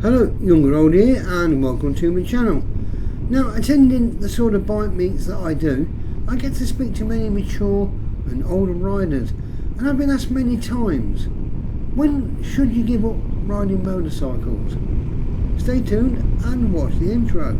Hello, Younger Old here, and welcome to my channel. Now, attending the sort of bike meets that I do, I get to speak to many mature and older riders, and I've been asked many times, when should you give up riding motorcycles? Stay tuned and watch the intro.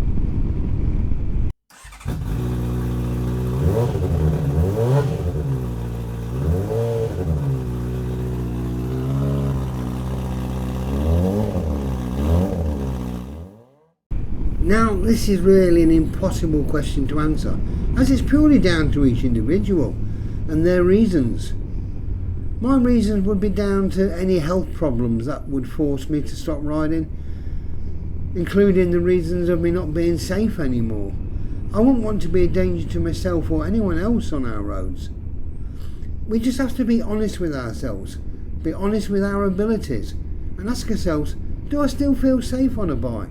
Now, this is really an impossible question to answer, as it's purely down to each individual and their reasons. My reasons would be down to any health problems that would force me to stop riding, including the reasons of me not being safe anymore. I wouldn't want to be a danger to myself or anyone else on our roads. We just have to be honest with ourselves, be honest with our abilities, and ask ourselves, do I still feel safe on a bike?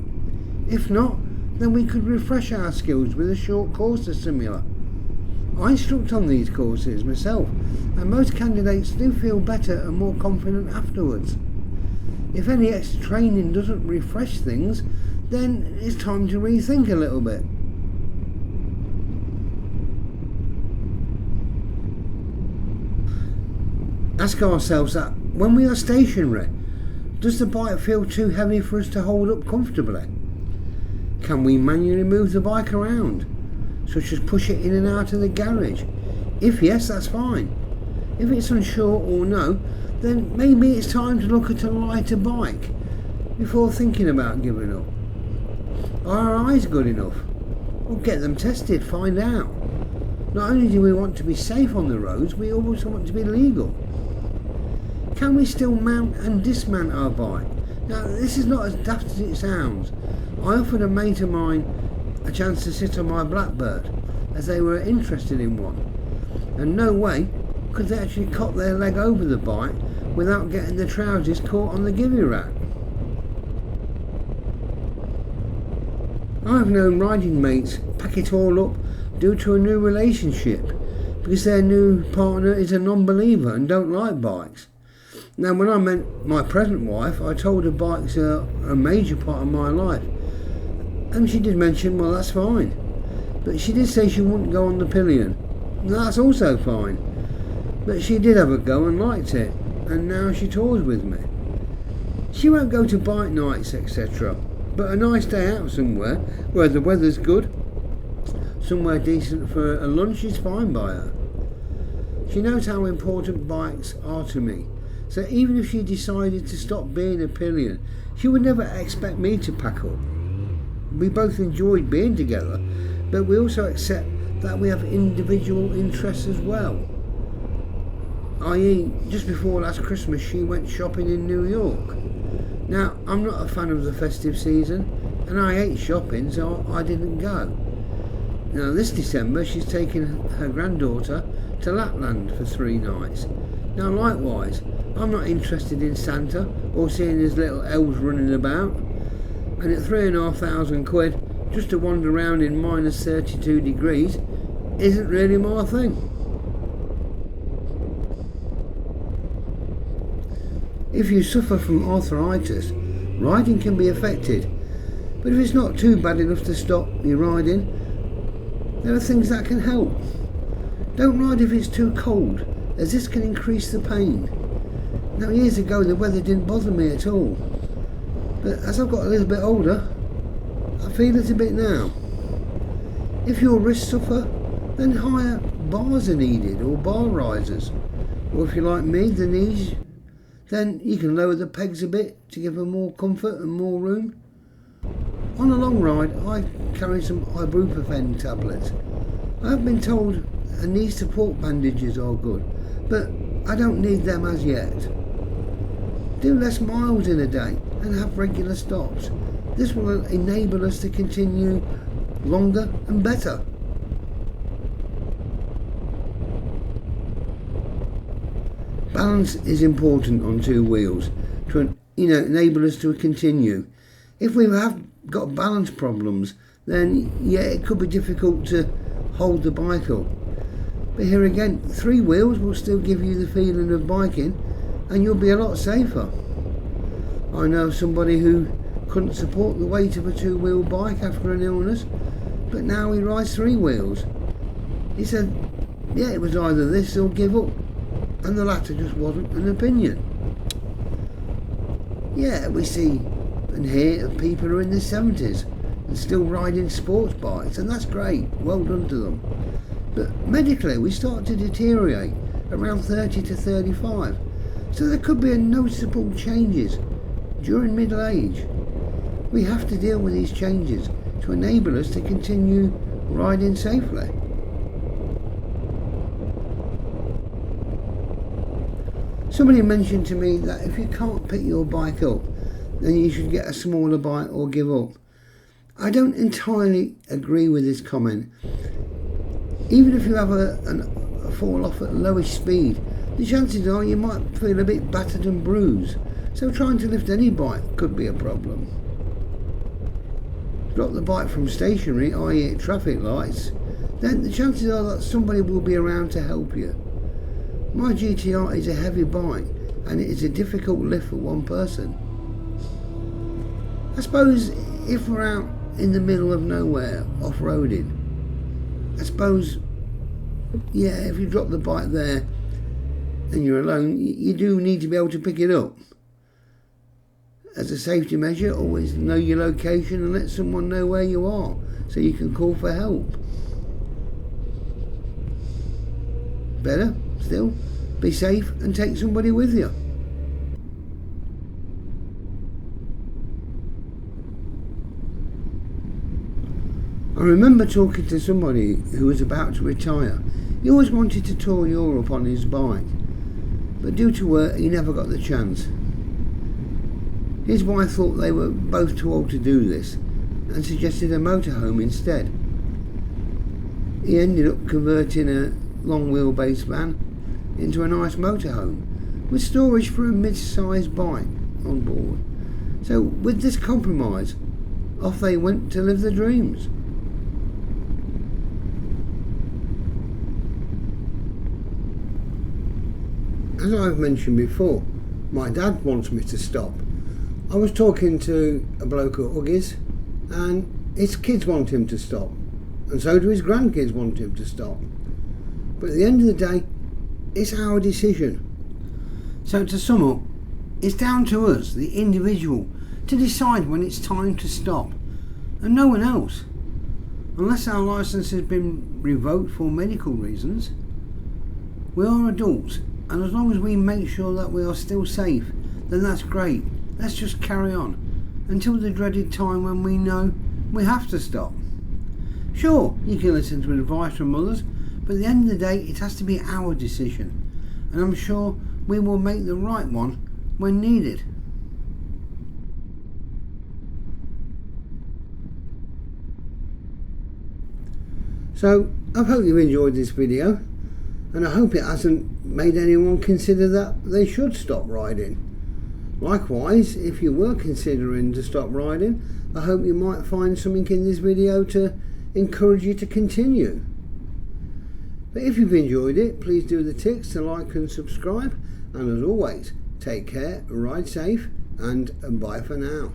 If not, then we could refresh our skills with a short course similar. I instruct on these courses myself, and most candidates do feel better and more confident afterwards. If any extra training doesn't refresh things, then it's time to rethink a little bit. Ask ourselves that when we are stationary, does the bike feel too heavy for us to hold up comfortably? Can we manually move the bike around, such as push it in and out of the garage? If yes, that's fine. If it's unsure or no, then maybe it's time to look at a lighter bike before thinking about giving up. Are our eyes good enough? Well, get them tested, find out. Not only do we want to be safe on the roads, we also want to be legal. Can we still mount and dismount our bike? Now, this is not as daft as it sounds. I offered a mate of mine a chance to sit on my Blackbird, as they were interested in one, and no way could they actually cock their leg over the bike without getting the trousers caught on the givey rack. I've known riding mates pack it all up due to a new relationship, because their new partner is a non-believer and don't like bikes. Now, when I met my present wife, I told her bikes are a major part of my life, and she did mention, well, that's fine, but she did say she wouldn't go on the pillion. That's also fine, but she did have a go and liked it, and now she tours with me. She won't go to bike nights, etc., but a nice day out somewhere where the weather's good, somewhere decent for a lunch, is fine by her. She knows how important bikes are to me, so even if she decided to stop being a pillion, she would never expect me to pack up. We both enjoyed being together, but we also accept that we have individual interests as well. I.e., just before last Christmas she went shopping in New York. Now, I'm not a fan of the festive season, and I hate shopping, so I didn't go. Now, this December she's taking her granddaughter to Lapland for 3 nights. Now, likewise, I'm not interested in Santa or seeing his little elves running about, and at £3,500 just to wander around in minus 32 degrees isn't really my thing. If you suffer from arthritis, riding can be affected, but if it's not too bad enough to stop your riding, there are things that can help. Don't ride if it's too cold, as this can increase the pain. Now, years ago the weather didn't bother me at all, but as I've got a little bit older, I feel it a bit now. If your wrists suffer, then higher bars are needed, or bar risers. Or if you're like me, the knees, then you can lower the pegs a bit to give them more comfort and more room. On a long ride, I carry some ibuprofen tablets. I have been told knee support bandages are good, but I don't need them as yet. Do less miles in a day and have regular stops. This will enable us to continue longer and better. Balance is important on 2 wheels to enable us to continue. If we have got balance problems, then yeah, it could be difficult to hold the bike up. But here again, 3 wheels will still give you the feeling of biking, and you'll be a lot safer. I know somebody who couldn't support the weight of a two-wheel bike after an illness, but now he rides three wheels. He said, yeah, it was either this or give up, and the latter just wasn't an opinion. Yeah, we see and hear of people who are in their 70s and still riding sports bikes, and that's great, well done to them. But medically we start to deteriorate around 30 to 35, so there could be a noticeable changes during middle age. We have to deal with these changes to enable us to continue riding safely. Somebody mentioned to me that if you can't pick your bike up, then you should get a smaller bike or give up. I don't entirely agree with this comment. Even if you have a fall off at lowish speed, the chances are you might feel a bit battered and bruised, so trying to lift any bike could be a problem. Drop the bike from stationary, i.e. at traffic lights, then the chances are that somebody will be around to help you. My GTR is a heavy bike and it is a difficult lift for one person. I suppose if we're out in the middle of nowhere, off-roading, I suppose, yeah, if you drop the bike there and you're alone, you do need to be able to pick it up. As a safety measure, always know your location and let someone know where you are so you can call for help. Better still, be safe and take somebody with you. I remember talking to somebody who was about to retire. He always wanted to tour Europe on his bike, but due to work he never got the chance. His wife thought they were both too old to do this and suggested a motorhome instead. He ended up converting a long wheelbase van into a nice motorhome with storage for a mid-sized bike on board. So with this compromise, off they went to live their dreams. As I've mentioned before, my dad wants me to stop. I was talking to a bloke at Huggies and his kids want him to stop, and so do his grandkids want him to stop. But at the end of the day, it's our decision. So to sum up, it's down to us, the individual, to decide when it's time to stop, and no one else. Unless our licence has been revoked for medical reasons, we are adults, and as long as we make sure that we are still safe, then that's great. Let's just carry on until the dreaded time when we know we have to stop. Sure, you can listen to advice from others, but at the end of the day it has to be our decision, and I'm sure we will make the right one when needed. So I hope you enjoyed this video, and I hope it hasn't made anyone consider that they should stop riding. Likewise, if you were considering to stop riding, I hope you might find something in this video to encourage you to continue. But if you've enjoyed it, please do the ticks to like and subscribe, and as always, take care, ride safe, and bye for now.